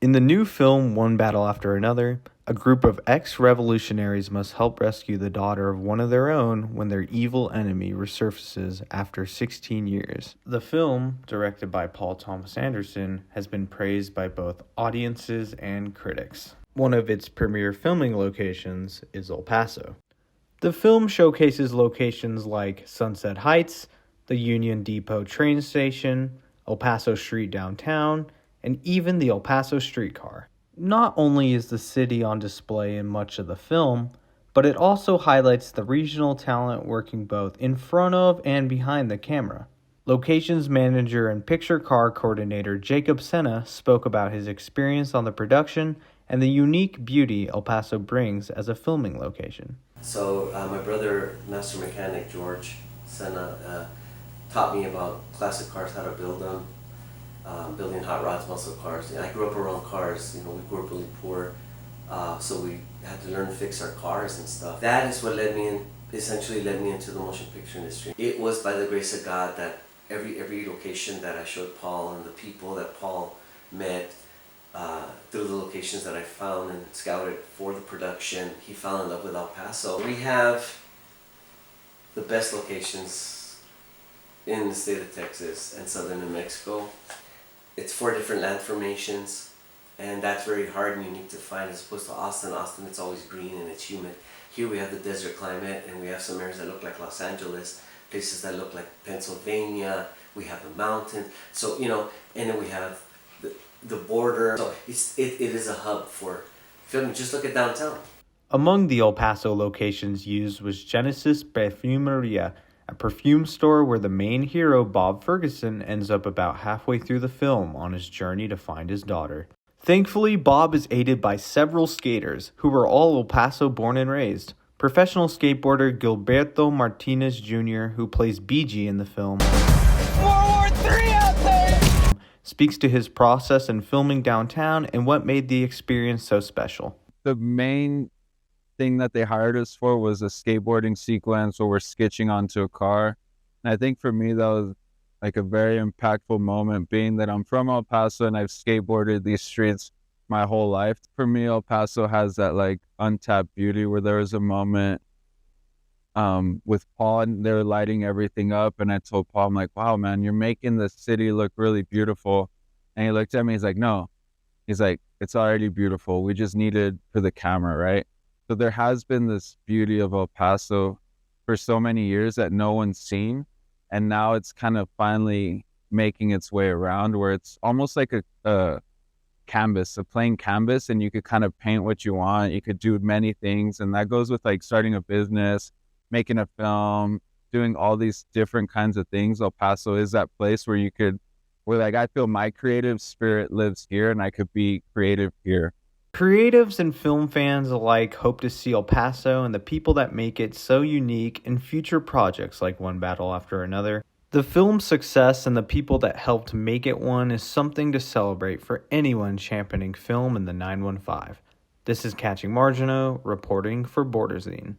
In the new film One Battle After Another, a group of ex-revolutionaries must help rescue the daughter of one of their own when their evil enemy resurfaces after 16 years. The film, directed by Paul Thomas Anderson, has been praised by both audiences and critics. One of its premier filming locations is El Paso. The film showcases locations like Sunset Heights, the Union Depot train station, El Paso Street downtown, and even the El Paso streetcar. Not only is the city on display in much of the film, but it also highlights the regional talent working both in front of and behind the camera. Locations manager and picture car coordinator Jacob Cena spoke about his experience on the production and the unique beauty El Paso brings as a filming location. So my brother, master mechanic George Cena, taught me about classic cars, how to build them. Building hot rods, muscle cars. I grew up around cars. We grew up really poor, so we had to learn to fix our cars and stuff. That is what essentially led me into the motion picture industry. It was by the grace of God that every location that I showed Paul and the people that Paul met through the locations that I found and scouted for the production, he fell in love with El Paso. We have the best locations in the state of Texas and southern New Mexico. It's 4 different land formations, and that's very hard and unique to find as opposed to Austin. Austin, it's always green and it's humid. Here we have the desert climate, and we have some areas that look like Los Angeles, places that look like Pennsylvania. We have the mountain, so and then we have the border. So it is a hub for filming. Just look at downtown. Among the El Paso locations used was Genesis Perfumeria, a perfume store where the main hero, Bob Ferguson, ends up about halfway through the film on his journey to find his daughter. Thankfully, Bob is aided by several skaters, who were all El Paso born and raised. Professional skateboarder Gilberto Martinez Jr., who plays BG in the film, World War III out there! speaks to his process in filming downtown and what made the experience so special. The main thing that they hired us for was a skateboarding sequence where we're sketching onto a car. And I think for me, that was like a very impactful moment, being that I'm from El Paso and I've skateboarded these streets my whole life. For me, El Paso has that like untapped beauty where there was a moment with Paul and they were lighting everything up. And I told Paul, I'm like, wow, man, you're making the city look really beautiful. And he looked at me, he's like, no. He's like, it's already beautiful. We just need it for the camera, right? So there has been this beauty of El Paso for so many years that no one's seen. And now it's kind of finally making its way around where it's almost like a canvas, a plain canvas, and you could kind of paint what you want. You could do many things. And that goes with like starting a business, making a film, doing all these different kinds of things. El Paso is that place where like I feel my creative spirit lives here and I could be creative here. Creatives and film fans alike hope to see El Paso and the people that make it so unique in future projects like One Battle After Another. The film's success and the people that helped make it one is something to celebrate for anyone championing film in the 915. This is Catching Margino, reporting for Borderzine.